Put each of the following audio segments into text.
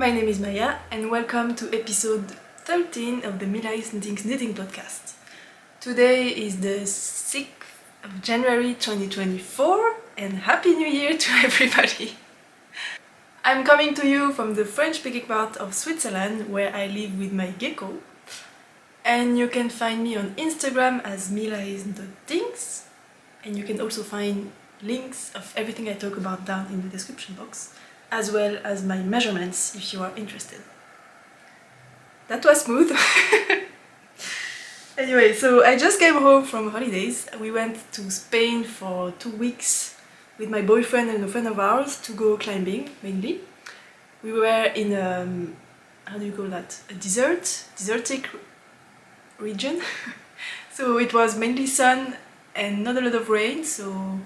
My name is Maya and welcome to episode 13 of the Mila's Knitting podcast. Today is the 6th of January 2024 and Happy New Year to everybody! I'm coming to you from the French-speaking part of Switzerland where I live with my gecko, and you can find me on Instagram as mila's.things, and you can also find links of everything I talk about down in the description box, as well as my measurements if you are interested. That was smooth! Anyway, so I just came home from holidays. We went to Spain for 2 weeks with my boyfriend and a friend of ours to go climbing, mainly. We were in a, how do you call that? A desertic region. So it was mainly sun and not a lot of rain, so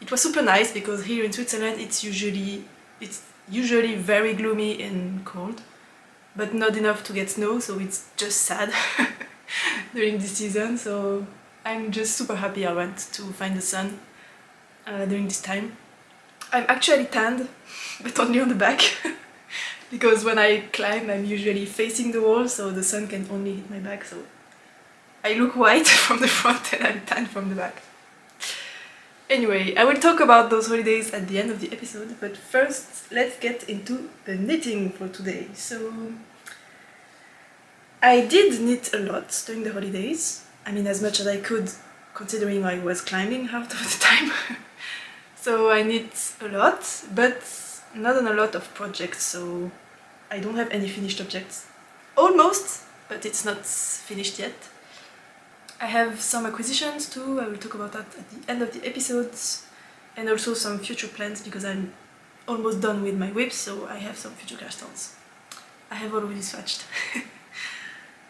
it was super nice because here in Switzerland it's usually very gloomy and cold, but not enough to get snow, so it's just sad during this season. So I'm just super happy I went to find the sun during this time. I'm actually tanned, but only on the back, because when I climb I'm usually facing the wall, so the sun can only hit my back, so I look white from the front and I'm tanned from the back. Anyway, I will talk about those holidays at the end of the episode, but first let's get into the knitting for today. So I did knit a lot during the holidays. I mean, as much as I could, considering I was climbing half of the time. So I knit a lot, but not on a lot of projects, so I don't have any finished objects. Almost, but it's not finished yet. I have some acquisitions too, I will talk about that at the end of the episodes, and also some future plans because I'm almost done with my whips, so I have some future CAST-ONS. I have already swatched.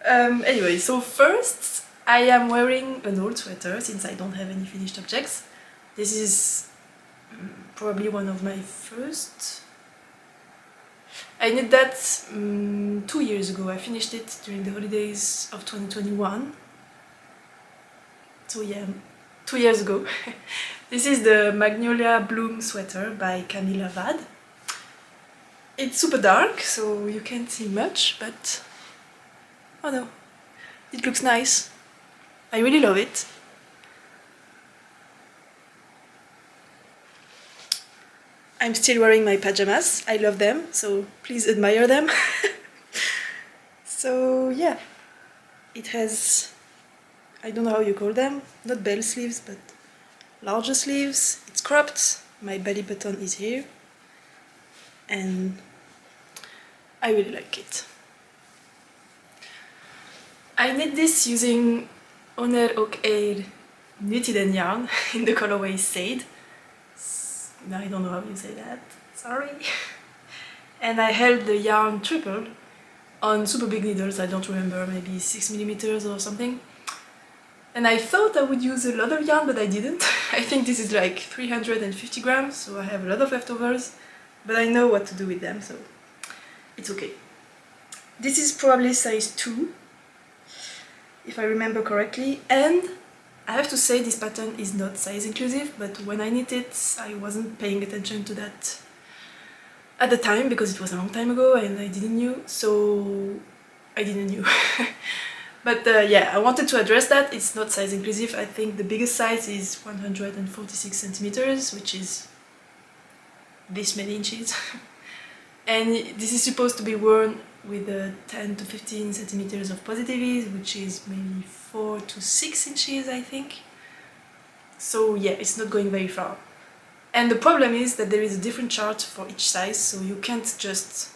Anyway, so first I am wearing an old sweater since I don't have any finished objects. This is probably one of my first. I knit that 2 years ago. I finished it during the holidays of 2021. So yeah, 2 years ago. This is the Magnolia Bloom sweater by Camilla Vad. It's super dark, so you can't see much, but oh no, it looks nice. I really love it. I'm still wearing my pajamas. I love them, so please admire them. So yeah, it has, I don't know how you call them, not bell sleeves, but larger sleeves. It's cropped, my belly button is here, and I really like it. I knit this using Och Eir Nutiden yarn in the colorway Sade. I don't know how you say that, sorry. And I held the yarn triple on super big needles, I don't remember, maybe 6mm or something. And I thought I would use a lot of yarn, but I didn't. I think this is like 350 grams, so I have a lot of leftovers, but I know what to do with them, so it's okay. This is probably size 2, if I remember correctly, and I have to say this pattern is not size inclusive, but when I knit it I wasn't paying attention to that at the time because it was a long time ago and I didn't know, so I didn't know. But yeah, I wanted to address that. It's not size inclusive. I think the biggest size is 146 centimeters, which is this many inches. And this is supposed to be worn with 10 to 15 centimeters of positive ease, which is maybe 4 to 6 inches, I think. So yeah, it's not going very far. And the problem is that there is a different chart for each size, so you can't just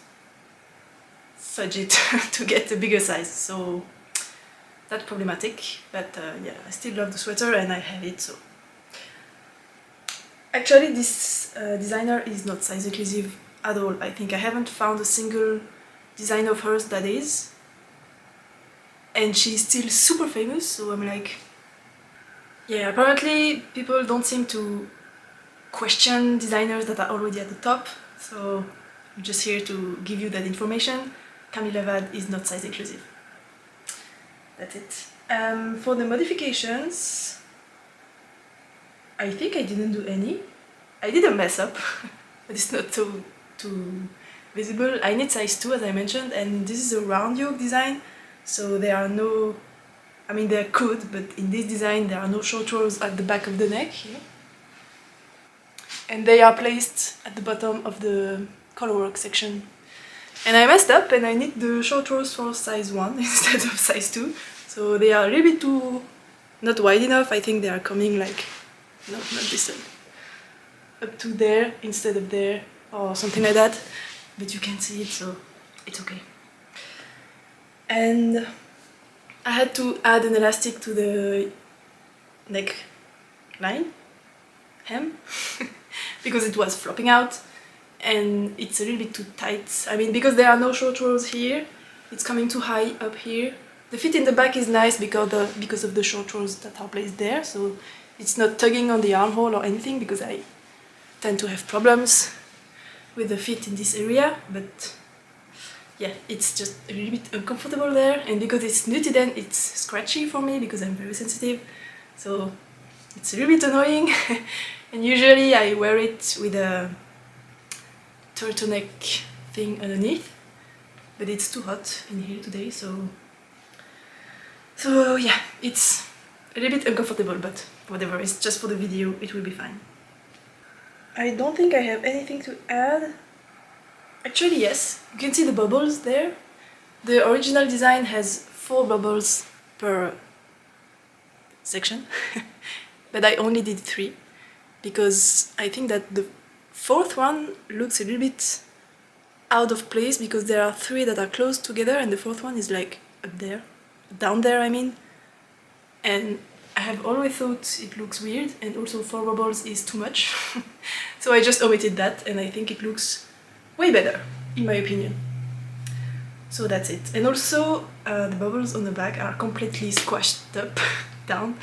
fudge it to get a bigger size. So that's problematic, but yeah, I still love the sweater and I have it, so. Actually, this designer is not size inclusive at all. I think I haven't found a single design of hers that is. And she's still super famous, so I'm like... Yeah, apparently people don't seem to question designers that are already at the top, so I'm just here to give you that information. Camilla Vad is not size inclusive. That's it. For the modifications, I think I didn't do any. I did a mess up, but it's not too visible. I need size 2 as I mentioned, and this is a round yoke design, so there are no, I mean there could, but in this design there are no short rolls at the back of the neck here. And they are placed at the bottom of the colorwork section. And I messed up and I need the short rolls for size 1 instead of size 2. So they are a little bit too, not wide enough. I think they are coming like, no, not this one. Up to there instead of there or something like that. But you can't see it, so it's okay. And I had to add an elastic to the neck line, hem, because it was flopping out. And it's a little bit too tight. I mean, because there are no short rolls here, it's coming too high up here. The fit in the back is nice because of the short rolls that are placed there, so it's not tugging on the armhole or anything, because I tend to have problems with the fit in this area, but yeah, it's just a little bit uncomfortable there, and because it's Nutiden, it's scratchy for me because I'm very sensitive, so it's a little bit annoying. And usually I wear it with a turtleneck thing underneath, but it's too hot in here today, so yeah, it's a little bit uncomfortable, but whatever, it's just for the video, it will be fine. I don't think I have anything to add. Actually yes, you can see the bubbles there. The original design has 4 bubbles per section, but I only did 3 because I think that the 4th one looks a little bit out of place because there are 3 that are close together and the 4th one is like up there, down there I mean. And I have always thought it looks weird, and also 4 bubbles is too much. So I just omitted that, and I think it looks way better, in my opinion. So that's it. And also the bubbles on the back are completely squashed up down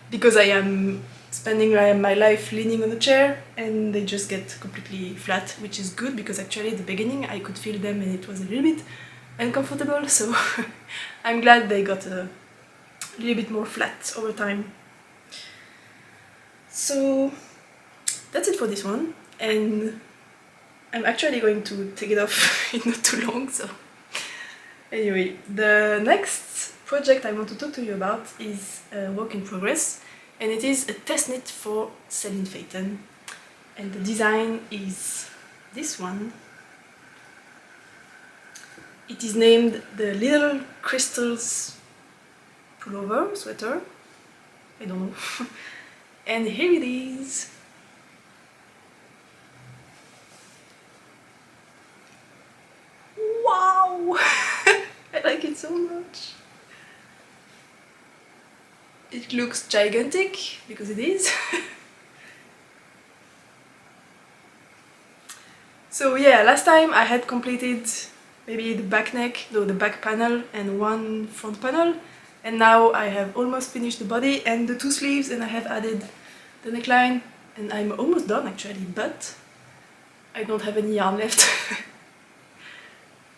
because I am spending my life leaning on a chair, and they just get completely flat, which is good because actually at the beginning I could feel them and it was a little bit uncomfortable, so I'm glad they got a little bit more flat over time. So that's it for this one, and I'm actually going to take it off in not too long, so anyway, the next project I want to talk to you about is a work in progress. And it is a test knit for Celine Phaeton, and the design is this one. It is named the Little Crystals Pullover Sweater, I don't know. And here it is. Wow! I like it so much. It looks gigantic, because it is. So yeah, last time I had completed maybe the back neck, no, the back panel and 1 front panel, and now I have almost finished the body and the 2 sleeves, and I have added the neckline, and I'm almost done actually, but I don't have any yarn left.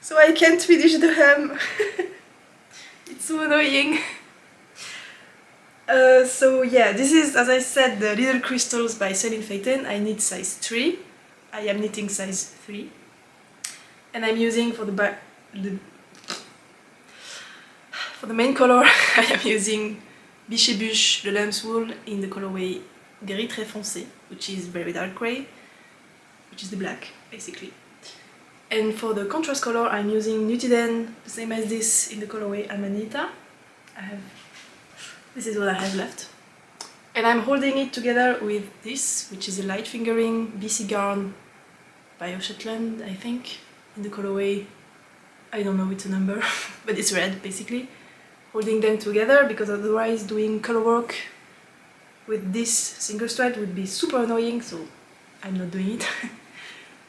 So I can't finish the hem. It's so annoying. So yeah, this is, as I said, the Little Crystals by Celine Phaeton. I need size 3. I am knitting size 3. And I'm using for the back, for the main color, I am using Biche Le Lamb's Wool in the colorway Gris Très Foncé, which is very dark grey, which is the black, basically. And for the contrast color, I'm using Nutiden, the same as this, in the colorway Amanita. This is what I have left. And I'm holding it together with this, which is a light fingering BC Garn by Shetland, I think, in the colorway, I don't know it's a number, but it's red, basically. Holding them together, because otherwise doing color work with this single strand would be super annoying, so I'm not doing it.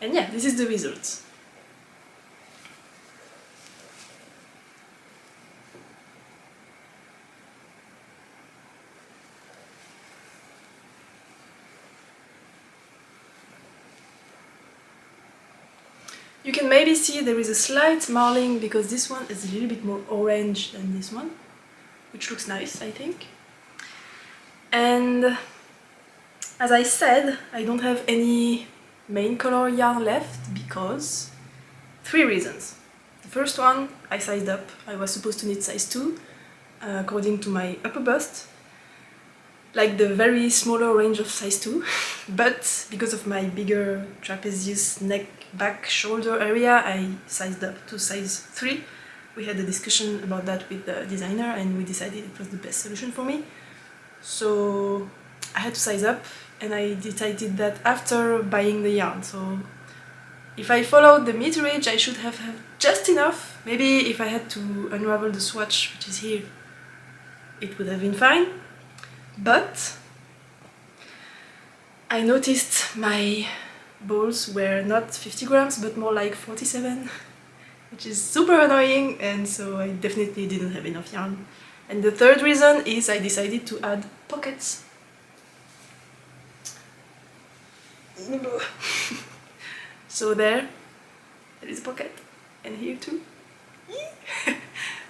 And yeah, this is the result. You can maybe see there is a slight marling because this one is a little bit more orange than this one, which looks nice, I think. And as I said, I don't have any main color yarn left because 3 reasons. The first one, I sized up. I was supposed to knit size 2 according to my upper bust, like the very smaller range of size 2, but because of my bigger trapezius neck, back, shoulder area, I sized up to size 3. We had a discussion about that with the designer and we decided it was the best solution for me. So I had to size up, and I decided that after buying the yarn. So if I followed the meterage, I should have just enough. Maybe if I had to unravel the swatch, which is here, it would have been fine. But I noticed my balls were not 50 grams, but more like 47, which is super annoying, and so I definitely didn't have enough yarn. And the third reason is I decided to add pockets. So there is a pocket, and here too.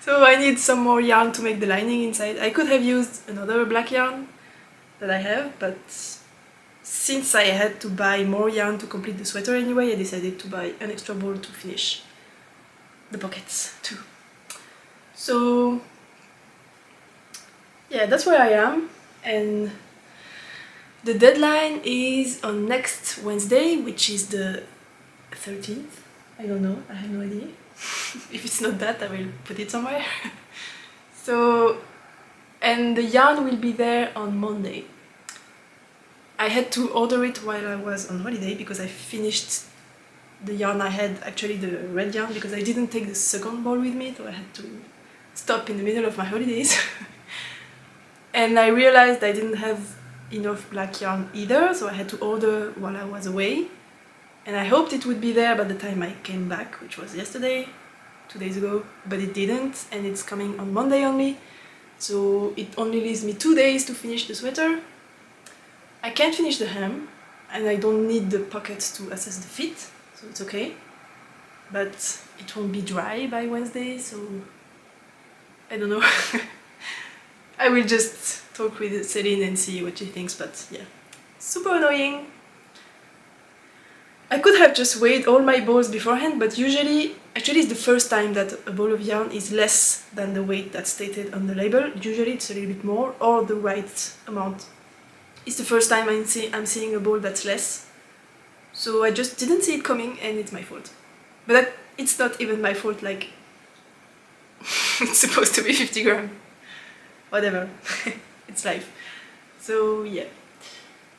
So I need some more yarn to make the lining inside. I could have used another black yarn that I have, but since I had to buy more yarn to complete the sweater anyway, I decided to buy an extra ball to finish the pockets too. So yeah, that's where I am, and the deadline is on next Wednesday, which is the 13th. I don't know, I have no idea. If it's not that, I will put it somewhere. So, and the yarn will be there on Monday. I had to order it while I was on holiday because I finished the yarn I had, actually the red yarn, because I didn't take the second ball with me, so I had to stop in the middle of my holidays. And I realized I didn't have enough black yarn either, so I had to order while I was away. And I hoped it would be there by the time I came back, which was yesterday, 2 days ago, but it didn't, and it's coming on Monday only. So it only leaves me 2 days to finish the sweater. I can't finish the hem, and I don't need the pockets to assess the fit, so it's okay. But it won't be dry by Wednesday, so I don't know. I will just talk with Celine and see what she thinks, but yeah, super annoying. I could have just weighed all my balls beforehand, but usually, actually it's the first time that a ball of yarn is less than the weight that's stated on the label. Usually it's a little bit more, or the right amount. It's the first time I'm seeing a ball that's less. So I just didn't see it coming, and it's my fault. But it's not even my fault, like, it's supposed to be 50 grams. Whatever, it's life. So yeah,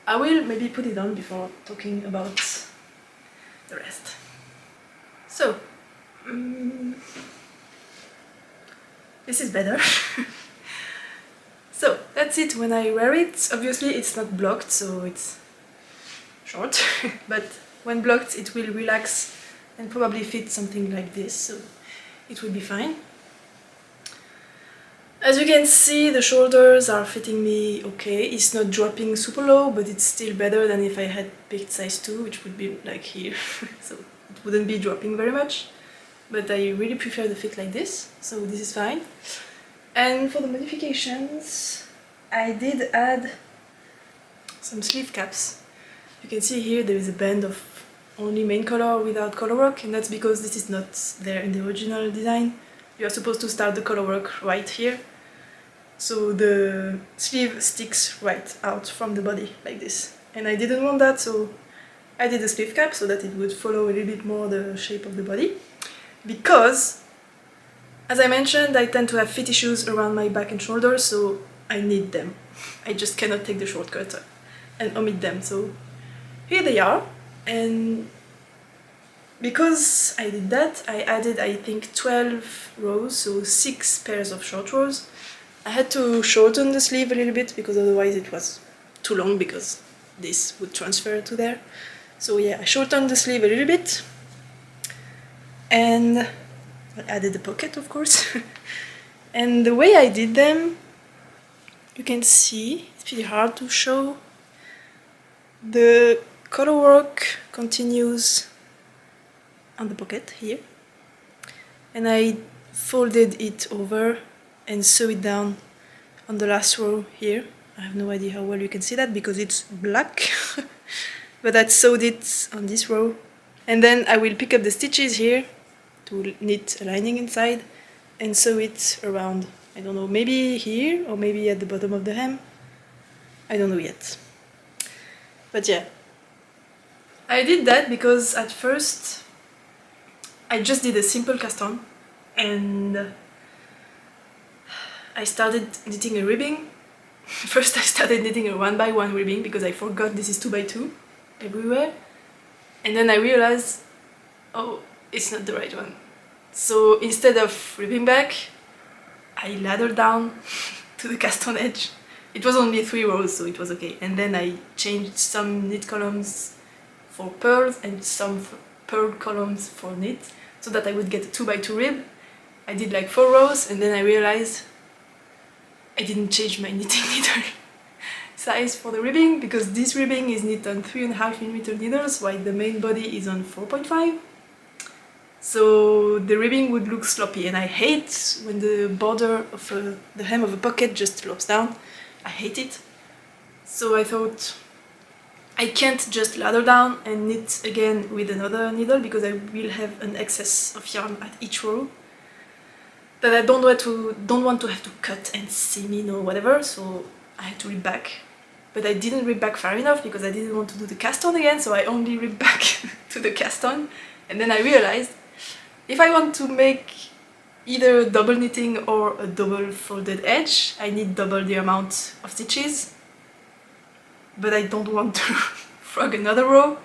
I will maybe put it on before talking about the rest. So, this is better. So, that's it when I wear it. Obviously it's not blocked, so it's short, but when blocked it will relax and probably fit something like this, so it will be fine. As you can see, the shoulders are fitting me okay. It's not dropping super low, but it's still better than if I had picked size 2, which would be like here. So it wouldn't be dropping very much. But I really prefer the fit like this, so this is fine. And for the modifications, I did add some sleeve caps. You can see here there is a band of only main color without color work, and that's because this is not there in the original design. You are supposed to start the color work right here. So the sleeve sticks right out from the body, like this. And I didn't want that, so I did a sleeve cap so that it would follow a little bit more the shape of the body. Because, as I mentioned, I tend to have fit issues around my back and shoulders, so I need them. I just cannot take the shortcut and omit them. So here they are, and because I did that, I added, I think, 12 rows, so 6 pairs of short rows. I had to shorten the sleeve a little bit because otherwise it was too long, because this would transfer to there. So yeah, I shortened the sleeve a little bit, and I added the pocket, of course. And the way I did them, you can see, it's pretty hard to show. The color work continues on the pocket here, and I folded it over and sew it down on the last row here. I have no idea how well you can see that because it's black, but I sewed it on this row. And then I will pick up the stitches here to knit a lining inside and sew it around. I don't know, maybe here or maybe at the bottom of the hem. I don't know yet. But yeah, I did that because at first I just did a simple cast-on and I started knitting a ribbing. First I started knitting a 1x1 ribbing because I forgot this is 2x2 everywhere, and then I realized, oh, it's not the right one. So instead of ribbing back, I laddered down to the cast-on edge. It was only 3 rows, so it was okay. And then I changed some knit columns for pearls and some pearl columns for knit, so that I would get a 2x2 rib. I did like 4 rows, and then I realized I didn't change my knitting needle size for the ribbing, because this ribbing is knit on 3.5mm needles, while the main body is on 4.5. So the ribbing would look sloppy, and I hate when the border of the hem of a pocket just slopes down. I hate it. So I thought, I can't just ladder down and knit again with another needle, because I will have an excess of yarn at each row that I don't want to have to cut and seam or whatever, so I had to rib back. But I didn't rib back far enough because I didn't want to do the cast-on again, so I only ribbed back to the cast-on. And then I realized, if I want to make either a double knitting or a double folded edge, I need double the amount of stitches. But I don't want to frog another row.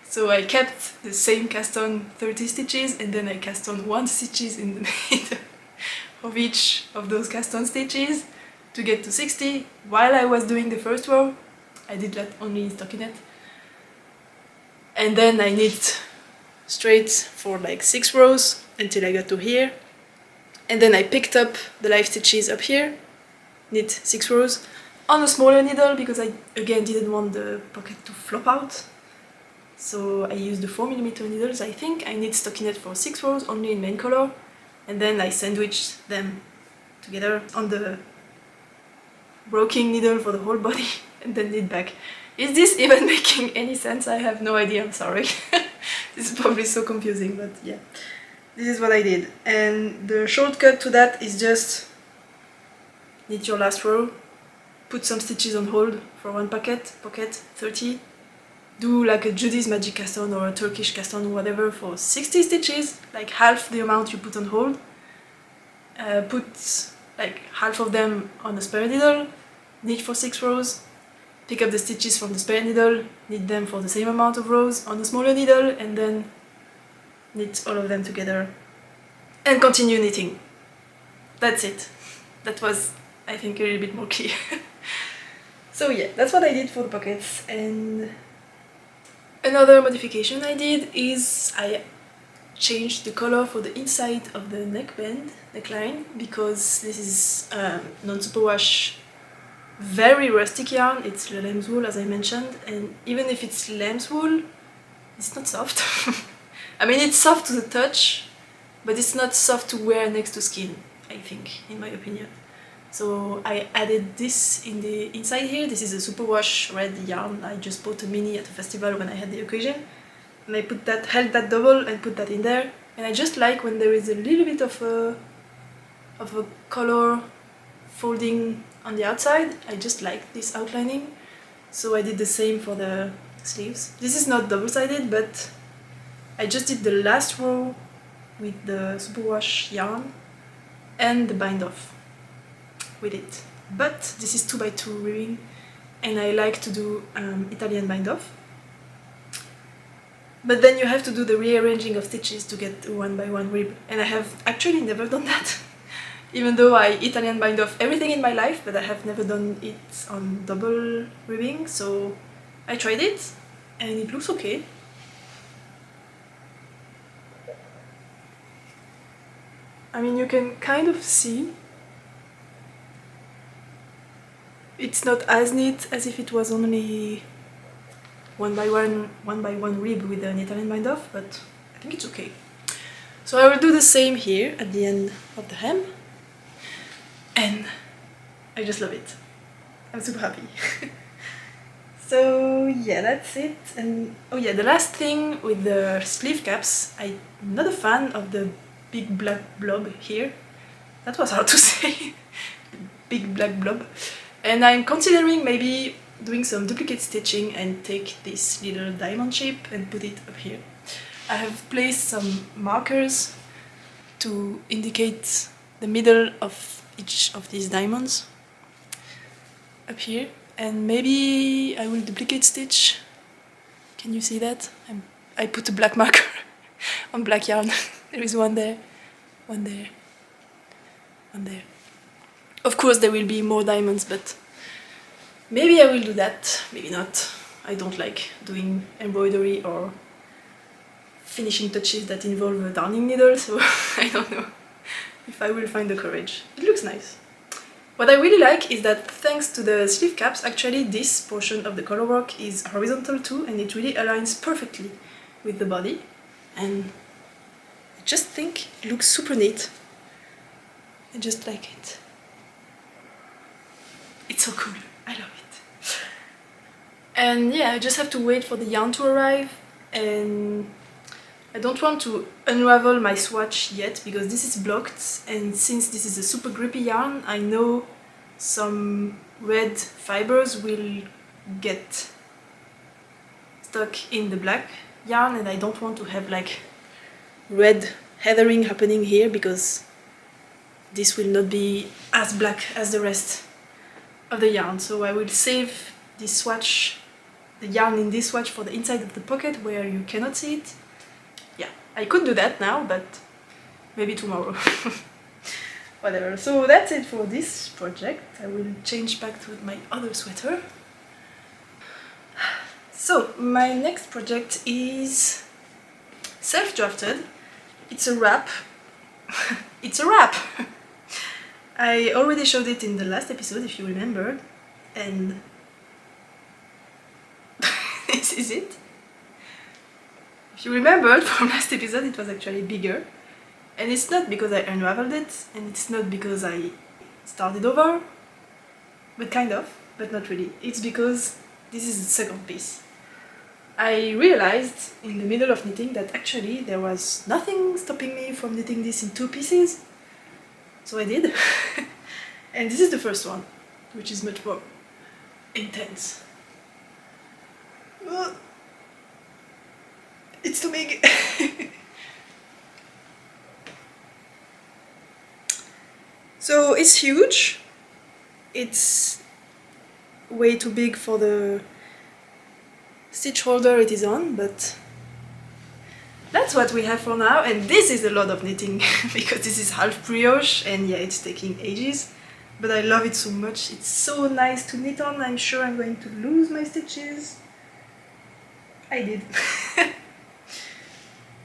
So I kept the same cast-on 30 stitches, and then I cast on 1 stitches in the middle of each of those cast-on stitches to get to 60. While I was doing the first row, I did that only in stockinette. And then I knit straight for like 6 rows until I got to here. And then I picked up the live stitches up here, knit 6 rows on a smaller needle, because I again didn't want the pocket to flop out. So I used the 4mm needles, I think. I knit stockinette for 6 rows, only in main color, and then I sandwiched them together on the broking needle for the whole body, and then knit back. Is this even making any sense? I have no idea, I'm sorry. This is probably so confusing, but yeah. This is what I did. And the shortcut to that is just knit your last row, put some stitches on hold for 1 pocket 30, do like a Judy's Magic cast-on or a Turkish cast-on, whatever, for 60 stitches, like half the amount you put on hold. Put like half of them on a spare needle, knit for 6 rows, pick up the stitches from the spare needle, knit them for the same amount of rows on a smaller needle, and then knit all of them together and continue knitting. That's it. That was, I think, a little bit more clear. So yeah, that's what I did for the pockets. And another modification I did is I changed the color for the inside of the neckline, because this is non-superwash, very rustic yarn. It's lamb's wool, as I mentioned, and even if it's lamb's wool, it's not soft. I mean, it's soft to the touch, but it's not soft to wear next to skin, I think, in my opinion. So I added this in the inside here. This is a superwash red yarn. I just bought a mini at a festival when I had the occasion. And I held that double and put that in there. And I just like when there is a little bit of a color folding on the outside. I just like this outlining. So I did the same for the sleeves. This is not double-sided, but I just did the last row with the superwash yarn and the bind off with it. But this is 2x2 ribbing, and I like to do Italian bind off. But then you have to do the rearranging of stitches to get a 1x1 rib, and I have actually never done that. Even though I Italian bind off everything in my life, but I have never done it on double ribbing, so I tried it, and it looks okay. I mean, you can kind of see it's not as neat as if it was only 1x1 rib with an Italian bind off, but I think it's okay. So I will do the same here at the end of the hem, and I just love it. I'm super happy. So yeah, that's it. And oh yeah, the last thing with the sleeve caps, I'm not a fan of the big black blob here. That was hard to say. Big black blob. And I'm considering maybe doing some duplicate stitching and take this little diamond shape and put it up here. I have placed some markers to indicate the middle of each of these diamonds up here, and maybe I will duplicate stitch. Can you see that? I put a black marker on black yarn. There is one there, one there, one there. Of course there will be more diamonds, but maybe I will do that, maybe not. I don't like doing embroidery or finishing touches that involve a darning needle, so I don't know if I will find the courage. It looks nice. What I really like is that thanks to the sleeve caps, actually this portion of the colorwork is horizontal too, and it really aligns perfectly with the body, and I just think it looks super neat. I just like it. It's so cool, I love it. And yeah, I just have to wait for the yarn to arrive, and I don't want to unravel my swatch yet because this is blocked, and since this is a super grippy yarn, I know some red fibers will get stuck in the black yarn, and I don't want to have like red heathering happening here because this will not be as black as the rest of the yarn. So I will save this swatch, the yarn in this swatch, for the inside of the pocket where you cannot see it. Yeah, I could do that now, but maybe tomorrow. Whatever. So that's it for this project. I will change back to my other sweater. So my next project is self-drafted. It's a wrap. It's a wrap! I already showed it in the last episode, if you remember, and this is it. If you remembered from last episode, it was actually bigger, and it's not because I unraveled it, and it's not because I started over, but kind of, but not really. It's because this is the second piece. I realized in the middle of knitting that actually there was nothing stopping me from knitting this in 2 pieces, so I did. And this is the first one, which is much more intense. It's too big! So it's huge. It's way too big for the stitch holder it is on, but that's what we have for now. And this is a lot of knitting because this is half brioche, and yeah, it's taking ages, but I love it so much. It's so nice to knit on. I'm sure I'm going to lose my stitches. I did.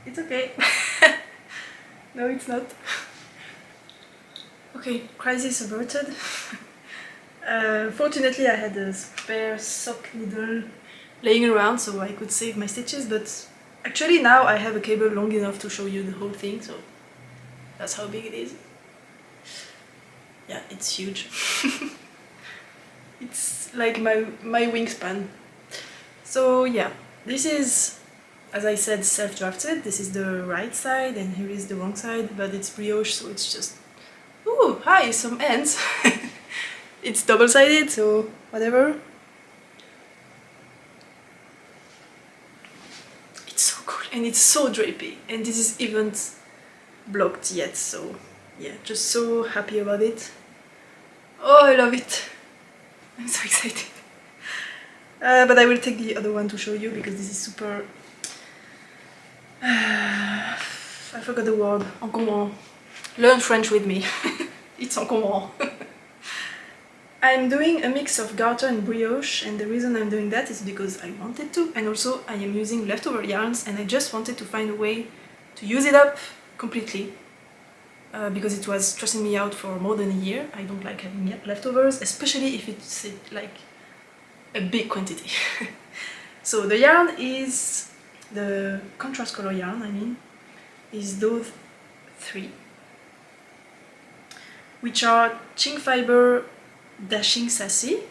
It's okay. No, it's not. Okay, crisis averted. Fortunately I had a spare sock needle laying around so I could save my stitches, but actually now I have a cable long enough to show you the whole thing, so that's how big it is. Yeah, it's huge. It's like my wingspan. So yeah, this is, as I said, self-drafted. This is the right side and here is the wrong side, but it's brioche, so it's just... Ooh, hi, some ends! It's double-sided, so whatever. It's so cool, and it's so drapey, and this is even blocked yet, so yeah, just so happy about it. Oh, I love it! I'm so excited. But I will take the other one to show you because this is super... I forgot the word. Encombrant. Learn French with me. It's encombrant. I'm doing a mix of garter and brioche, and the reason I'm doing that is because I wanted to, and also I am using leftover yarns, and I just wanted to find a way to use it up completely. Because it was stressing me out for more than a year. I don't like having leftovers, especially if it's like a big quantity. So the yarn is, the contrast color yarn, I mean, is those 3, which are Ching Fiber Dashing Sassy,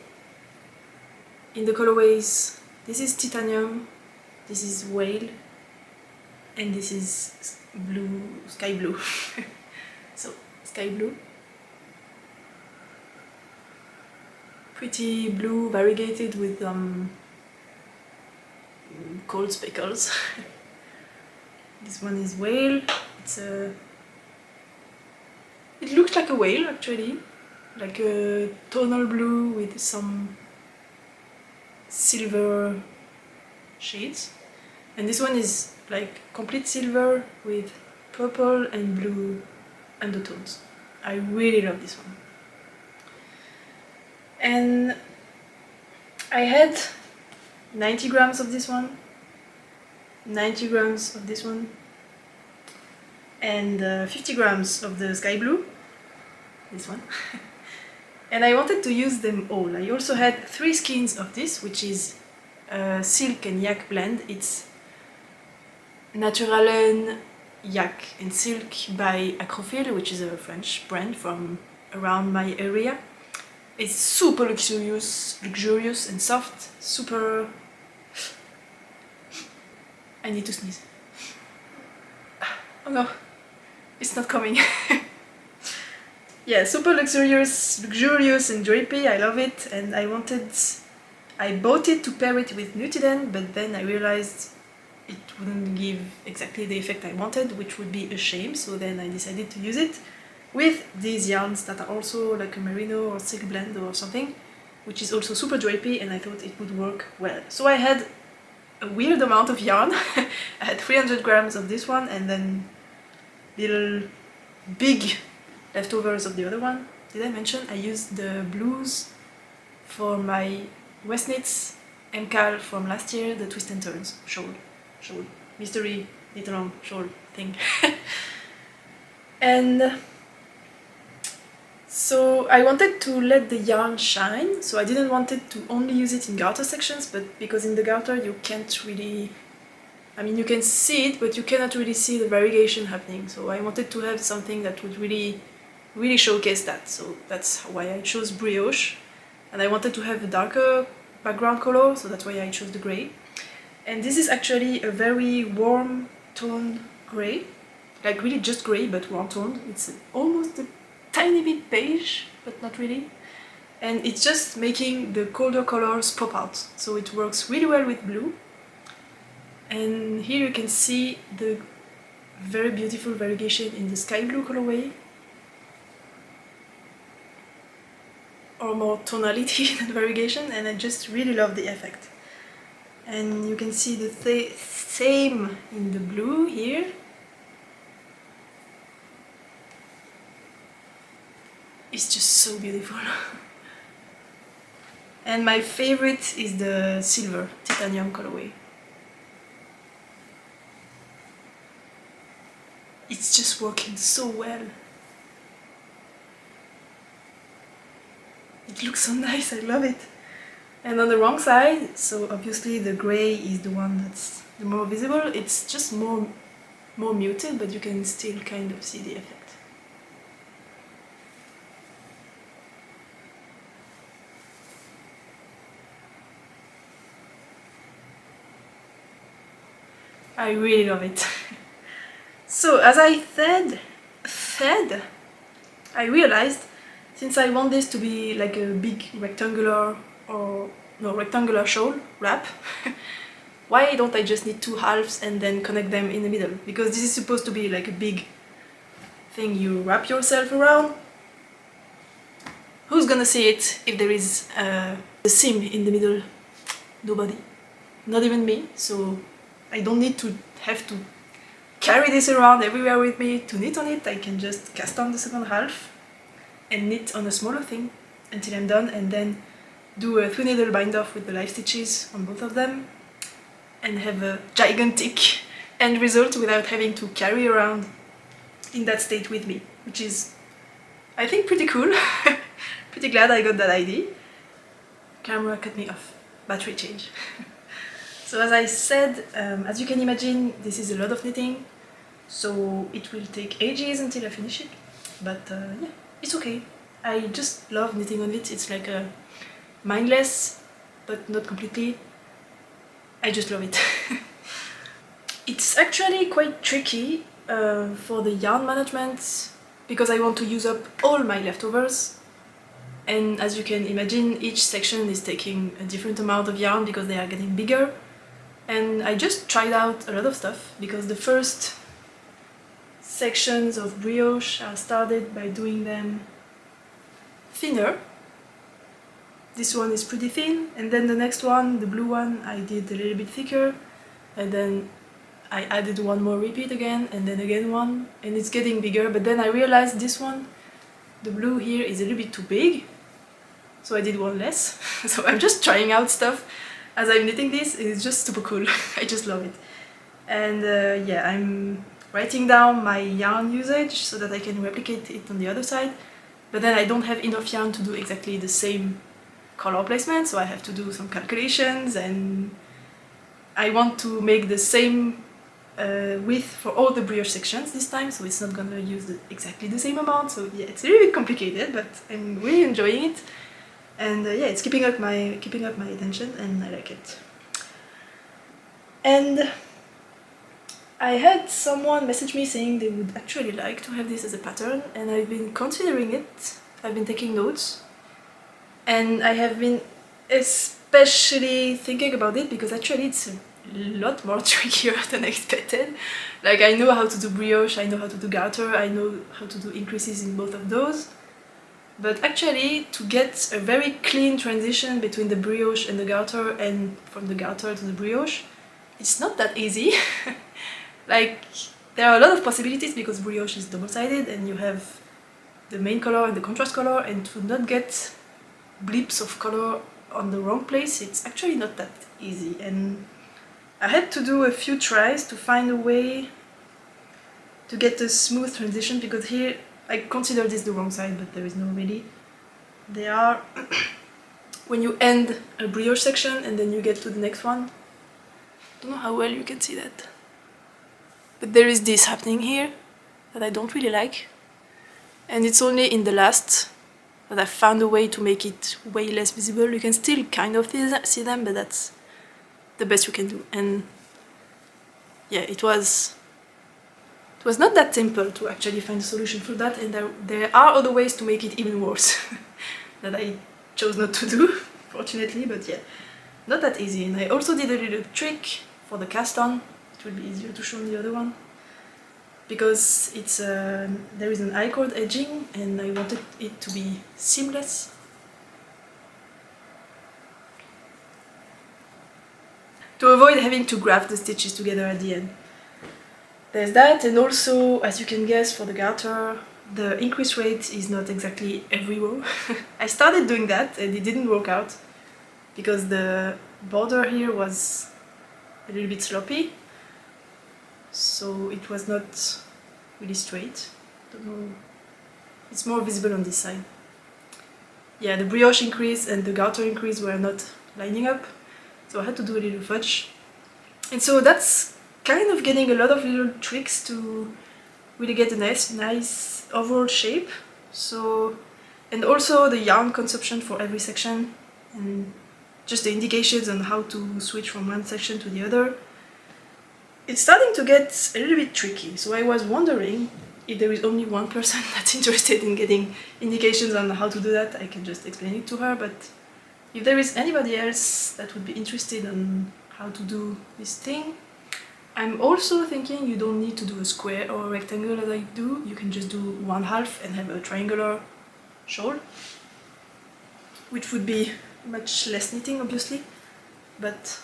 in the colorways, this is titanium, this is whale, and this is blue, sky blue. So sky blue, pretty blue, variegated with cold speckles. This one is whale. It looks like a whale actually, like a tonal blue with some silver shades, and this one is like complete silver with purple and blue undertones. I really love this one. And I had 90 grams of this one, 90 grams of this one, and 50 grams of the sky blue, this one. And I wanted to use them all. I also had 3 skeins of this, which is silk and yak blend. It's Naturalen Yak and Silk by Acrophile, which is a French brand from around my area. It's super luxurious and soft, super... I need to sneeze. Oh no, it's not coming. Yeah, super luxurious and drapey, I love it, and I bought it to pair it with Nutiden, but then I realized it wouldn't give exactly the effect I wanted, which would be a shame, so then I decided to use it with these yarns that are also like a merino or silk blend or something, which is also super drapey, and I thought it would work well. So I had a weird amount of yarn. I had 300 grams of this one, and then little big leftovers of the other one. Did I mention I used the blues for my West Knits MCAL from last year, the twist and turns shawl, mystery knit-along shawl thing. And so I wanted to let the yarn shine, so I didn't want it to only use it in garter sections, but because in the garter you can't really, I mean you can see it, but you cannot really see the variegation happening, so I wanted to have something that would really showcase that, so that's why I chose brioche. And I wanted to have a darker background color, so that's why I chose the grey. And this is actually a very warm toned grey, like really just grey but warm toned. It's almost a tiny bit beige, but not really. And it's just making the colder colors pop out, so it works really well with blue. And here you can see the very beautiful variegation in the sky blue colorway, or more tonality than variegation, and I just really love the effect. And you can see the same in the blue here. It's just so beautiful. And my favorite is the silver titanium colorway. It's just working so well. It looks so nice, I love it. And on the wrong side, so obviously the grey is the one that's the more visible. It's just more muted, but you can still kind of see the effect. I really love it. So as I said, I realized, since I want this to be like a big rectangular shawl wrap, why don't I just knit 2 halves and then connect them in the middle? Because this is supposed to be like a big thing you wrap yourself around. Who's gonna see it if there is a seam in the middle? Nobody. Not even me, so I don't need to have to carry this around everywhere with me to knit on it. I can just cast on the second half and knit on a smaller thing until I'm done, and then do a 3 needle bind off with the live stitches on both of them and have a gigantic end result without having to carry around in that state with me, which is, I think, pretty cool. Pretty glad I got that idea. Camera cut me off. Battery change. So as I said, as you can imagine, this is a lot of knitting, so it will take ages until I finish it, but yeah, it's okay. I just love knitting on it. It's like a mindless but not completely. I just love it. It's actually quite tricky for the yarn management because I want to use up all my leftovers, and as you can imagine, each section is taking a different amount of yarn because they are getting bigger. And I just tried out a lot of stuff because the first sections of brioche I started by doing them thinner. This one is pretty thin, and then the next one, the blue one, I did a little bit thicker, and then I added one more repeat again, and then again one, and it's getting bigger. But then I realized this one, the blue here, is a little bit too big, so I did one less. So I'm just trying out stuff as I'm knitting this. It's just super cool. I just love it. And yeah, I'm writing down my yarn usage so that I can replicate it on the other side, but then I don't have enough yarn to do exactly the same color placement, so I have to do some calculations, and I want to make the same width for all the brioche sections this time, so it's not gonna use exactly the same amount. So yeah, it's a little bit complicated, but I'm really enjoying it, and yeah, it's keeping up my attention, and I like it. And I had someone message me saying they would actually like to have this as a pattern, and I've been considering it. I've been taking notes, and I have been especially thinking about it because actually it's a lot more trickier than I expected. Like, I know how to do brioche, I know how to do garter, I know how to do increases in both of those, but actually to get a very clean transition between the brioche and the garter, and from the garter to the brioche, it's not that easy. Like, there are a lot of possibilities because brioche is double-sided and you have the main color and the contrast color, and to not get blips of color on the wrong place, it's actually not that easy. And I had to do a few tries to find a way to get a smooth transition, because here I consider this the wrong side, but there is no really. They are when you end a brioche section and then you get to the next one. I don't know how well you can see that, but there is this happening here that I don't really like, and it's only in the last that I found a way to make it way less visible. You can still kind of see them, but that's the best you can do. And yeah, it was not that simple to actually find a solution for that, and there are other ways to make it even worse that I chose not to do, fortunately, but yeah, not that easy. And I also did a little trick for the cast-on. It will be easier to show on the other one, because it's there is an I-cord edging, and I wanted it to be seamless. To avoid having to graft the stitches together at the end. There's that, and also, as you can guess, for the garter, the increase rate is not exactly every row. I started doing that and it didn't work out because the border here was a little bit sloppy, so it was not really straight. Don't know. It's more visible on this side. Yeah, the brioche increase and the garter increase were not lining up, so I had to do a little fudge. And so that's kind of getting a lot of little tricks to really get a nice overall shape. So, and also the yarn consumption for every section, and just the indications on how to switch from one section to the other. It's starting to get a little bit tricky, so I was wondering if there is only one person that's interested in getting indications on how to do that, I can just explain it to her, but if there is anybody else that would be interested in how to do this thing. I'm also thinking you don't need to do a square or a rectangle as I do, you can just do 1/2 and have a triangular shawl, which would be much less knitting obviously, but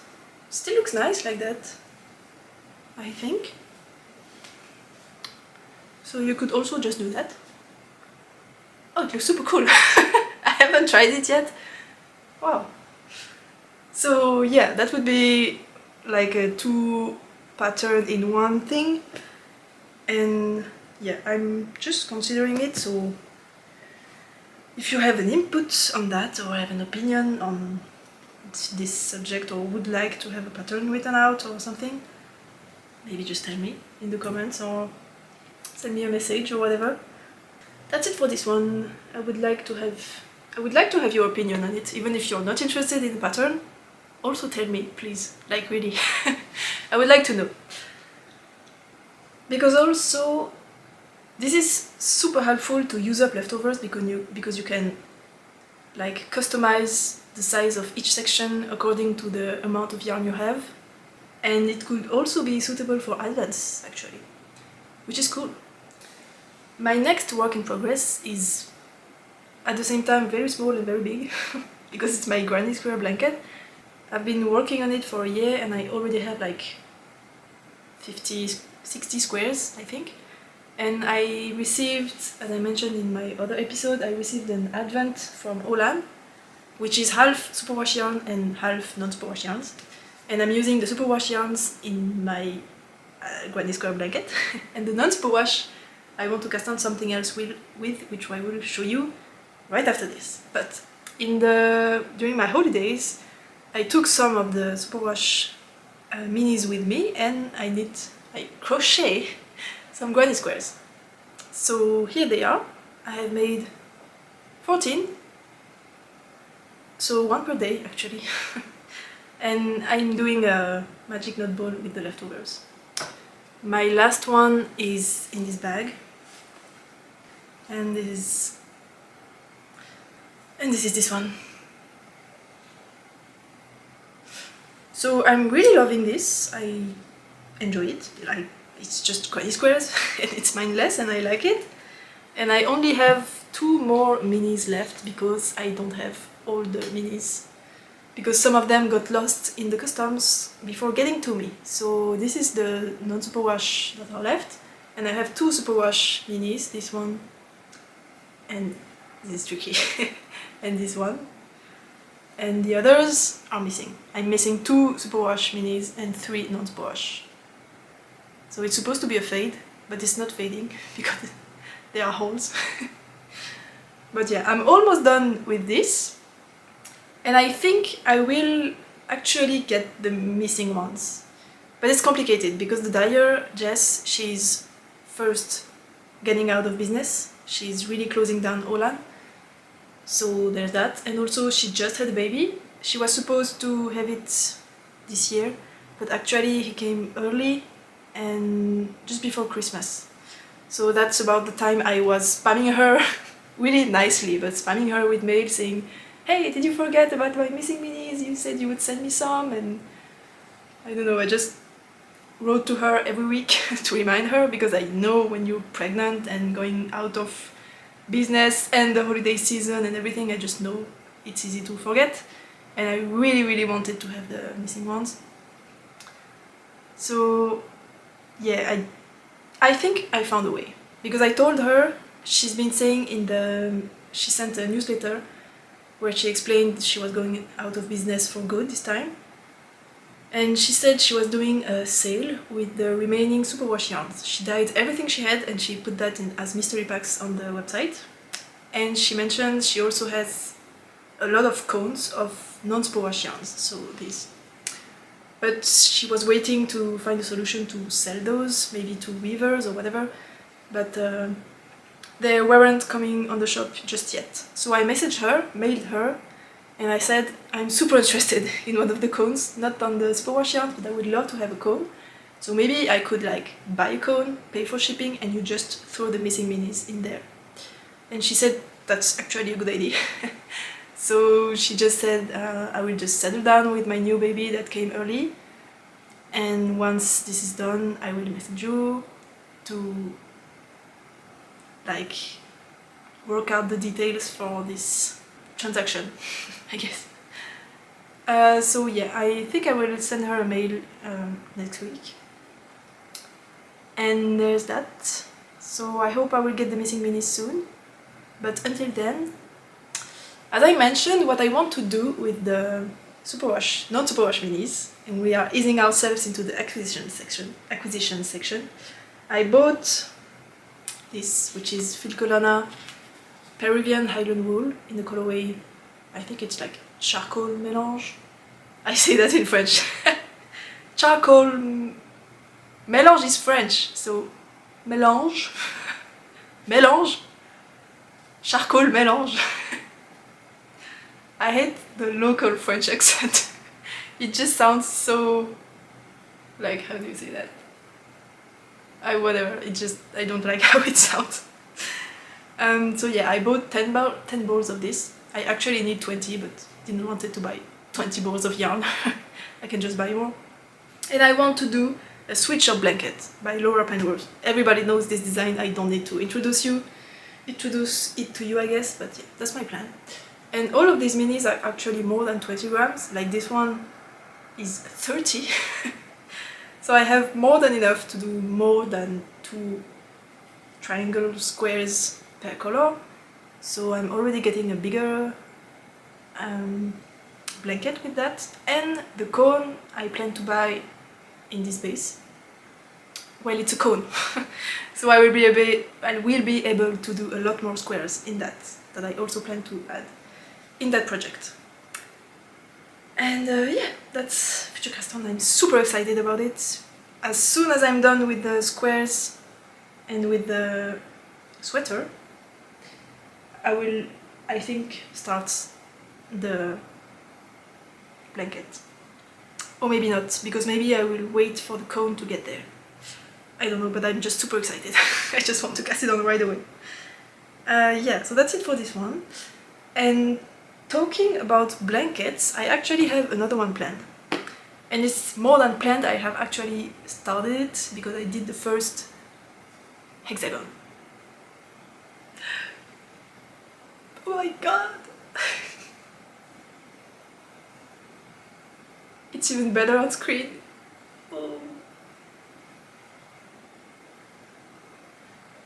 still looks nice like that, I think. So you could also just do that. Oh, it looks super cool! I haven't tried it yet. Wow. So yeah, that would be like a 2 pattern in one thing, and yeah, I'm just considering it. So if you have an input on that or have an opinion on this subject or would like to have a pattern written out or something, maybe just tell me in the comments or send me a message or whatever. That's it for this one. I would like to have I would like to have your opinion on it, even if you're not interested in the pattern. Also tell me, please, like really. I would like to know. Because also, this is super helpful to use up leftovers because you can like customize the size of each section according to the amount of yarn you have. And it could also be suitable for advance, actually, which is cool. My next work in progress is at the same time very small and very big because it's my granny square blanket. I've been working on it for a year and I already have like 50, 60 squares, I think. And I received, as I mentioned in my other episode, I received an advent from Olann, which is half superwash yarn and half non-superwash yarns. And I'm using the superwash yarns in my granny square blanket. And the non-superwash I want to cast on something else with, which I will show you right after this. But during my holidays, I took some of the superwash minis with me and I crochet some granny squares. So here they are. I have made 14, so one per day actually. And I'm doing a magic knot ball with the leftovers. My last one is in this bag, and this is this one. So I'm really loving this. I enjoy it. It's just granny squares and it's mindless and I like it. And I only have 2 more minis left because I don't have all the minis, because some of them got lost in the customs before getting to me. So this is the non-superwash that are left, and I have 2 superwash minis, this one and this is tricky and this one, and the others are missing. I'm missing 2 superwash minis and 3 non-superwash. So it's supposed to be a fade, but it's not fading because there are holes. But yeah, I'm almost done with this. And I think I will actually get the missing ones. But it's complicated because the dyer, Jess, she's first getting out of business. She's really closing down Olann. So there's that. And also she just had a baby. She was supposed to have it this year, but actually he came early and just before Christmas. So that's about the time I was spamming her, really nicely, but spamming her with mail saying, hey, did you forget about my missing minis? You said you would send me some, and I don't know, I just wrote to her every week to remind her, because I know when you're pregnant and going out of business and the holiday season and everything, I just know it's easy to forget, and I really wanted to have the missing ones. So yeah, I think I found a way, because I told her, she's been saying she sent a newsletter where she explained she was going out of business for good this time, and she said she was doing a sale with the remaining superwash yarns. She dyed everything she had and she put that in as mystery packs on the website, and she mentioned she also has a lot of cones of non-superwash yarns, so these. But she was waiting to find a solution to sell those, maybe to weavers or whatever, but they weren't coming on the shop just yet. So I messaged her, mailed her, and I said, I'm super interested in one of the cones, not on the superwash yarn, but I would love to have a cone. So maybe I could like buy a cone, pay for shipping, and you just throw the missing minis in there. And she said, that's actually a good idea. So she just said, I will just settle down with my new baby that came early, and once this is done, I will message you to like work out the details for this transaction, I guess. So yeah, I think I will send her a mail next week. And there's that. So I hope I will get the missing minis soon. But until then, as I mentioned, what I want to do with the superwash, non-superwash minis, and we are easing ourselves into the acquisition section, I bought this, which is Filcolana Peruvian Highland wool in the colorway, I think it's like charcoal mélange. I say that in French. Charcoal mélange is French, so mélange, mélange, charcoal mélange. I hate the local French accent. It just sounds so, like, how do you say that? Whatever, I don't like how it sounds. So yeah, I bought 10 balls of this. I actually need 20, but didn't want to buy 20 balls of yarn. I can just buy more. And I want to do a sweatshirt blanket by Laura Penworth. Everybody knows this design, I don't need to introduce it to you, I guess, but yeah, that's my plan. And all of these minis are actually more than 20 grams, like this one is 30. So I have more than enough to do more than 2 triangle squares per color. So I'm already getting a bigger blanket with that. And the cone I plan to buy in this base. Well, it's a cone. So I will be able to do a lot more squares in that I also plan to add in that project. And yeah, that's Future Cast-On. I'm super excited about it. As soon as I'm done with the squares and with the sweater, I will, I think, start the blanket. Or maybe not, because maybe I will wait for the cone to get there. I don't know, but I'm just super excited. I just want to cast it on right away. Yeah, so that's it for this one. And talking about blankets, I actually have another one planned. And it's more than planned, I have actually started it because I did the first hexagon. Oh my god! It's even better on screen. Oh.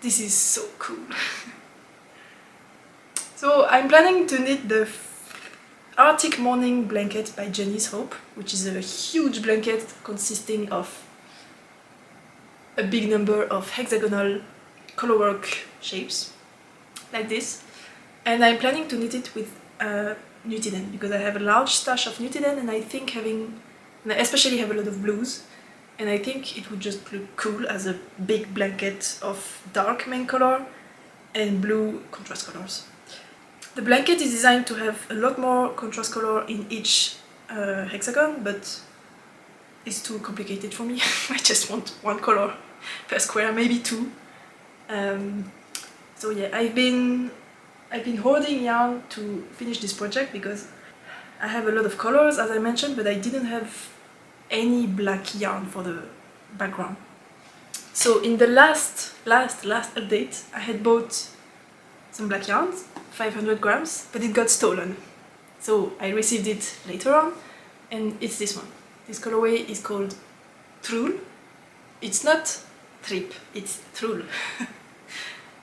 This is so cool. So I'm planning to knit the Arctic Morning blanket by Jenny's Hope, which is a huge blanket consisting of a big number of hexagonal colorwork shapes, like this. And I'm planning to knit it with Nutiden, because I have a large stash of Nutiden, and I think and I especially have a lot of blues, and I think it would just look cool as a big blanket of dark main color and blue contrast colors. The blanket is designed to have a lot more contrast color in each hexagon, but it's too complicated for me. I just want 1 color per square, maybe 2. So yeah, I've been hoarding yarn to finish this project because I have a lot of colors, as I mentioned, but I didn't have any black yarn for the background. So in the last update, I had bought some black yarns, 500 grams, but it got stolen. So I received it later on, and it's this one. This colorway is called Trull. It's not Trip, it's Trull.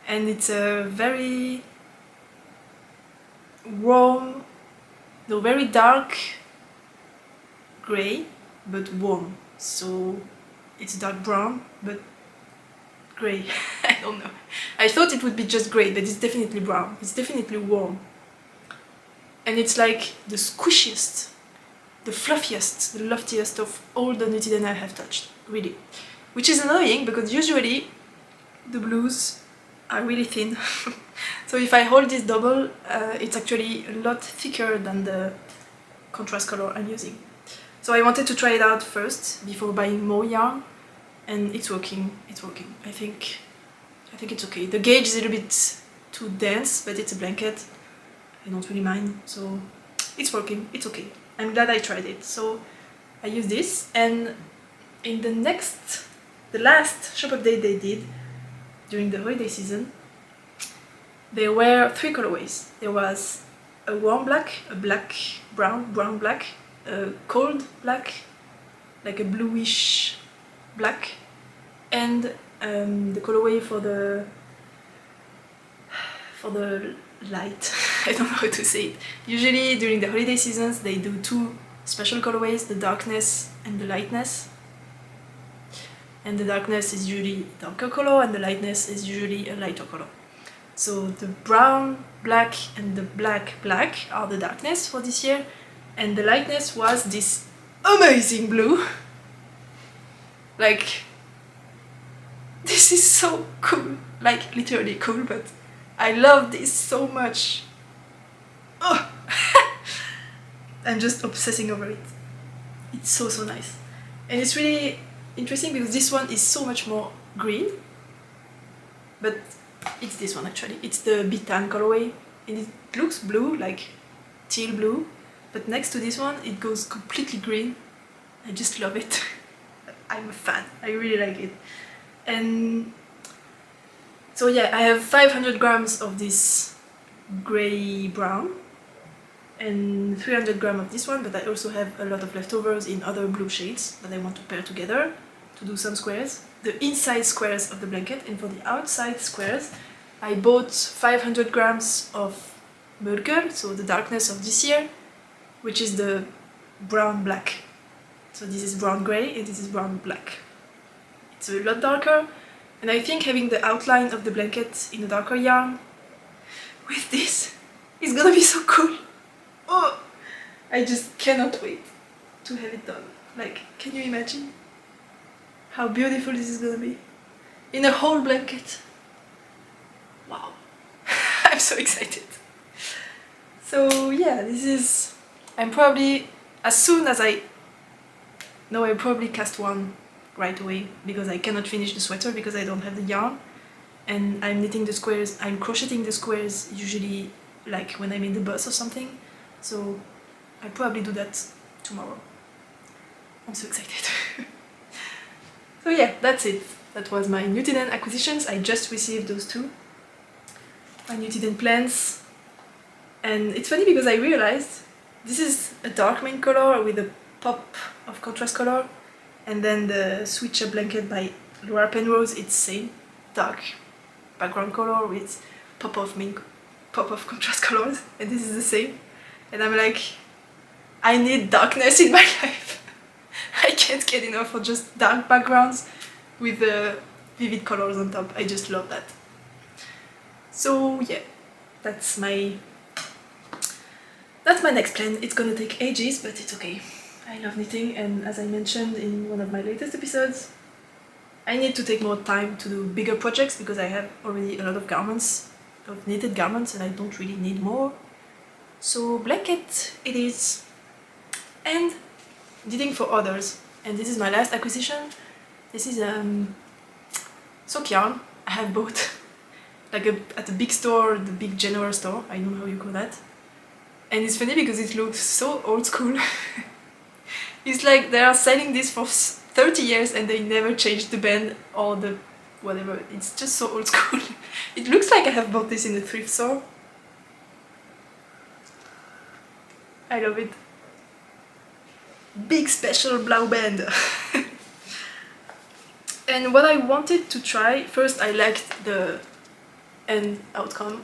And it's a very warm, no, very dark grey, but warm. So it's dark brown, but grey. I don't know. I thought it would be just grey, but it's definitely brown. It's definitely warm. And it's like the squishiest, the fluffiest, the loftiest of all the Nutiden I have touched, really. Which is annoying, because usually the blues are really thin. So if I hold this double, it's actually a lot thicker than the contrast color I'm using. So I wanted to try it out first before buying more yarn, and it's working. It's working. I think it's okay. The gauge is a little bit too dense, but it's a blanket. I don't really mind, so it's working. It's okay. I'm glad I tried it. So I use this, and in the last shop update they did during the holiday season, there were 3 colorways. There was a warm black, a black, brown black, a cold black, like a bluish black, and the colorway for the light. I don't know how to say it. Usually during the holiday seasons they do 2 special colorways, the darkness and the lightness. And the darkness is usually a darker color, and the lightness is usually a lighter color. So the brown, black, and the black are the darkness for this year, and the lightness was this amazing blue. Like, this is so cool, like literally cool, but I love this so much. Oh. I'm just obsessing over it. It's so nice. And it's really interesting because this one is so much more green, but it's this one actually. It's the Bitan colorway, and it looks blue, like teal blue, but next to this one it goes completely green. I just love it. I'm a fan. I really like it. And so yeah, I have 500 grams of this grey brown and 300 grams of this one, but I also have a lot of leftovers in other blue shades that I want to pair together to do some squares. The inside squares of the blanket, and for the outside squares I bought 500 grams of Mörker, so the darkness of this year, which is the brown black. So this is brown grey and this is brown black. It's a lot darker, and I think having the outline of the blanket in a darker yarn with this is gonna be so cool. Oh, I just cannot wait to have it done. Like, can you imagine how beautiful this is gonna be? In a whole blanket. Wow. I'm so excited. So yeah, this is... I'm probably, as soon as I probably cast one right away, because I cannot finish the sweater because I don't have the yarn. And I'm knitting the squares, I'm crocheting the squares usually like when I'm in the bus or something. So I'll probably do that tomorrow. I'm so excited. So yeah, that's it. That was my Nutiden acquisitions. I just received those two. My Nutiden plans. And it's funny because I realized this is a dark main color with a pop of contrast color, and then the switcher blanket by Laura Penrose, it's same dark background color with pop of contrast colors, and this is the same. And I'm like, I need darkness in my life. I can't get enough of just dark backgrounds with the vivid colors on top. I just love that. So yeah, that's my next plan. It's gonna take ages, but it's okay. I love knitting, and as I mentioned in one of my latest episodes, I need to take more time to do bigger projects because I have already a lot of garments, of knitted garments, and I don't really need more. So blanket it is, and knitting for others. And this is my last acquisition. This is sock yarn I have bought like at a big store, the big general store, I don't know how you call that. And it's funny because it looks so old school. It's like they are selling this for 30 years and they never changed the band or the whatever. It's just so old school. It looks like I have bought this in a thrift store. I love it. Big special Blauband. And what I wanted to try, first I liked the end outcome.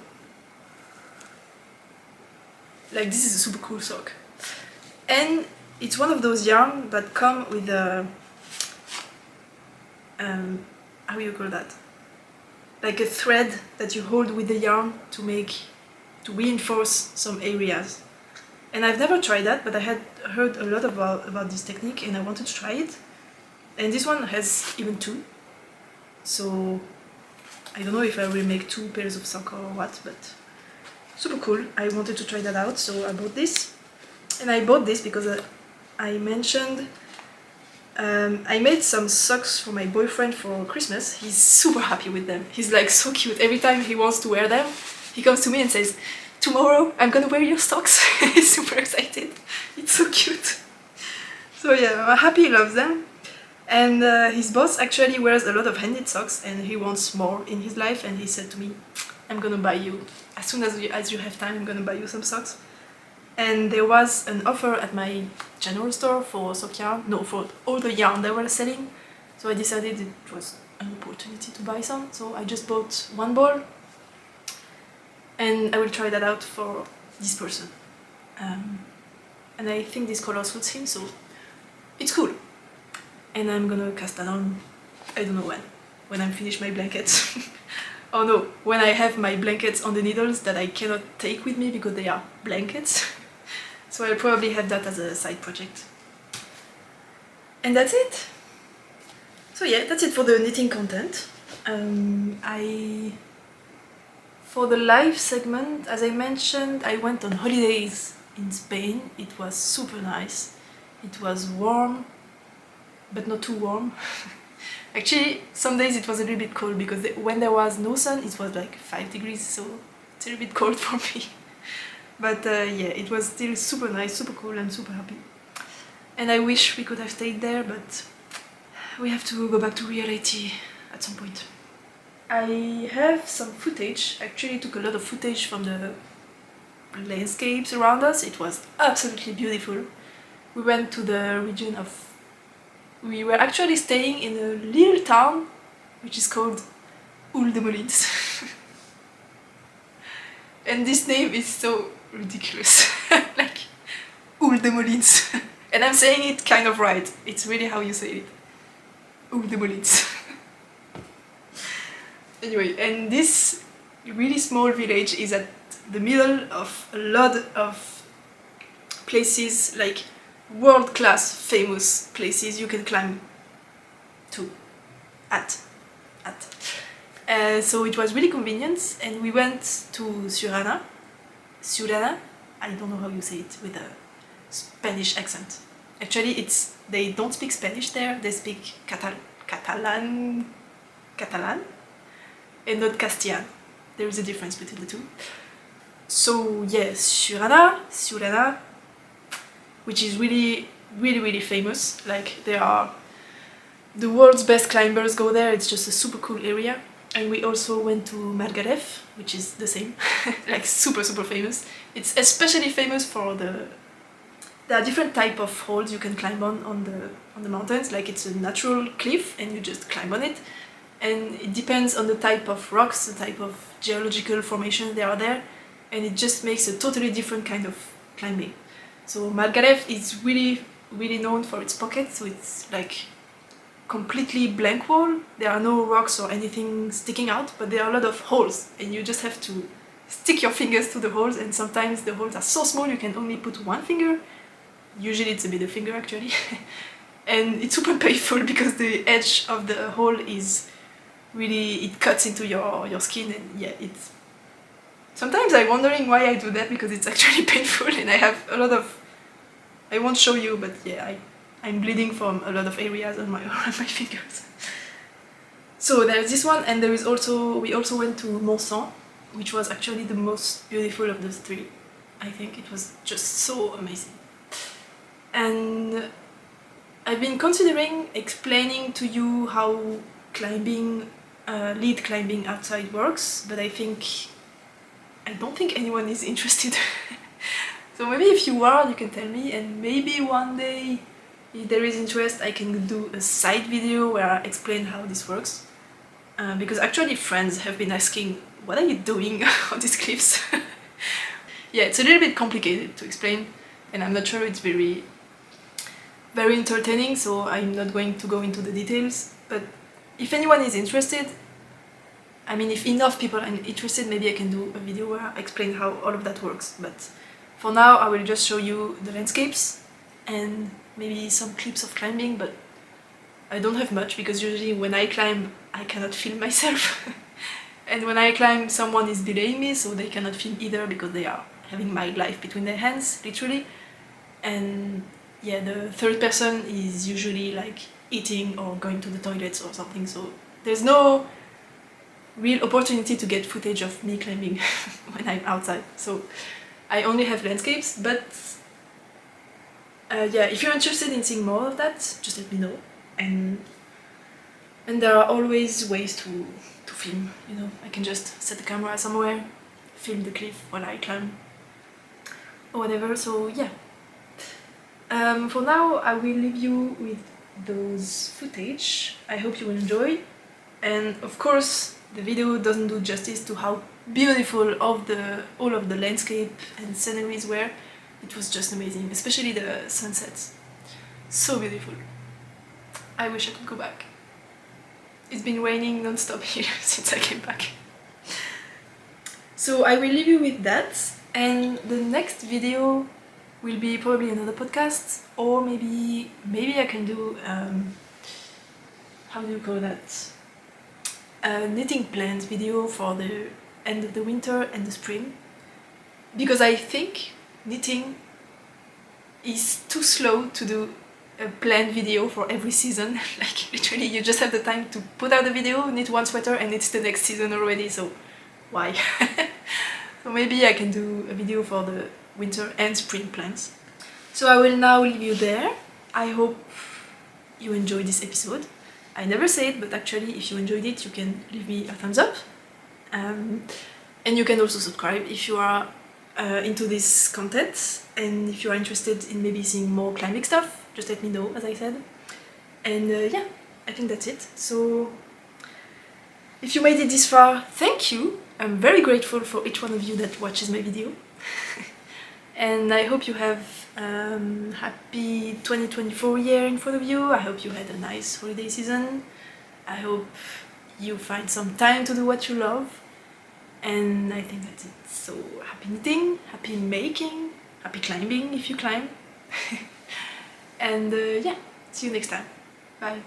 Like, this is a super cool sock. And it's one of those yarn that come with a how do you call that? Like a thread that you hold with the yarn to reinforce some areas. And I've never tried that, but I had heard a lot about this technique and I wanted to try it. And this one has even two. So I don't know if I will make 2 pairs of socks or what, but super cool. I wanted to try that out, so I bought this. And I bought this because I mentioned I made some socks for my boyfriend for Christmas. He's super happy with them. He's like so cute. Every time he wants to wear them, he comes to me and says, "Tomorrow I'm gonna wear your socks." He's super excited. It's so cute. So yeah, I'm happy he loves them. And his boss actually wears a lot of hand-knit socks and he wants more in his life, and he said to me, "I'm gonna buy you, as soon as you have time, I'm gonna buy you some socks." And there was an offer at my general store for sock yarn, no, for all the yarn they were selling. So I decided it was an opportunity to buy some. So I just bought 1 ball and I will try that out for this person. And I think this color suits him, so it's cool. And I'm gonna cast that on, I don't know when I'm finished my blankets. Oh no, when I have my blankets on the needles that I cannot take with me because they are blankets. So I'll probably have that as a side project. And that's it. So yeah, that's it for the knitting content. For the live segment, as I mentioned, I went on holidays in Spain. It was super nice. It was warm, but not too warm. Actually, some days it was a little bit cold because when there was no sun, it was like 5 degrees, so it's a little bit cold for me. But yeah, it was still super nice, super cool, and super happy. And I wish we could have stayed there, but we have to go back to reality at some point. I have some footage. I actually took a lot of footage from the landscapes around us. It was absolutely beautiful. We went to the region of... We were actually staying in a little town which is called Ulldemolins. And this name is so ridiculous. Like Ulldemolins. And I'm saying it kind of right. It's really how you say it. Ulldemolins. Anyway, and this really small village is at the middle of a lot of places, like world-class famous places you can climb to so it was really convenient, and we went to Surana, I don't know how you say it with a Spanish accent. Actually, they don't speak Spanish there, they speak Catalan, and not Castilian. There is a difference between the two. So yes, Surana, which is really famous. Like, the world's best climbers go there. It's just a super cool area. And we also went to Mörker, which is the same, like super famous. It's especially famous for there are different type of holes you can climb on the mountains. Like, it's a natural cliff and you just climb on it. And it depends on the type of rocks, the type of geological formations there are there, and it just makes a totally different kind of climbing. So Mörker is really known for its pockets, so it's like completely blank wall. There are no rocks or anything sticking out, but there are a lot of holes, and you just have to stick your fingers to the holes, and sometimes the holes are so small you can only put one finger. Usually it's a middle finger actually. And it's super painful because the edge of the hole is really, it cuts into your skin, and yeah, it's... Sometimes I'm wondering why I do that, because it's actually painful, and I have a lot of... I won't show you, but yeah, I'm bleeding from a lot of areas on my fingers. So there's this one, and we also went to Mont, which was actually the most beautiful of those three. I think it was just so amazing. And I've been considering explaining to you how climbing, lead climbing outside works, but I don't think anyone is interested. So maybe if you are, you can tell me, and maybe one day, if there is interest, I can do a side video where I explain how this works. Because actually friends have been asking, what are you doing on these cliffs? Yeah, it's a little bit complicated to explain, and I'm not sure it's very entertaining, so I'm not going to go into the details. But if anyone is interested, I mean, if enough people are interested, maybe I can do a video where I explain how all of that works. But for now, I will just show you the landscapes and maybe some clips of climbing, but I don't have much, because usually when I climb, I cannot film myself. And when I climb, someone is delaying me, so they cannot film either, because they are having my life between their hands, literally. And yeah, the third person is usually like eating or going to the toilets or something, so there's no real opportunity to get footage of me climbing when I'm outside. So I only have landscapes, but yeah, if you're interested in seeing more of that, just let me know. And there are always ways to film, you know. I can just set the camera somewhere, film the cliff while I climb, or whatever. So yeah. For now, I will leave you with those footage. I hope you will enjoy. And of course, the video doesn't do justice to how beautiful all of the landscape and sceneries were. It was just amazing, especially the sunsets. So beautiful. I wish I could go back. It's been raining non-stop here since I came back. So I will leave you with that, and the next video will be probably another podcast, or maybe I can do how do you call that? A knitting plans video for the end of the winter and the spring, because I think knitting is too slow to do a planned video for every season. Like literally you just have the time to put out the video, knit one sweater and it's the next season already, so why? So maybe I can do a video for the winter and spring plans. So I will now leave you there. I hope you enjoyed this episode. I never say it, but actually if you enjoyed it you can leave me a thumbs up. And you can also subscribe if you are into this content, and if you are interested in maybe seeing more climbing stuff, just let me know, as I said. And yeah, I think that's it. So if you made it this far, thank you. I'm very grateful for each one of you that watches my video. And I hope you have happy 2024 year in front of you. I hope you had a nice holiday season. I hope you find some time to do what you love. And I think that's it. So happy knitting, happy making, happy climbing if you climb. And yeah, see you next time. Bye.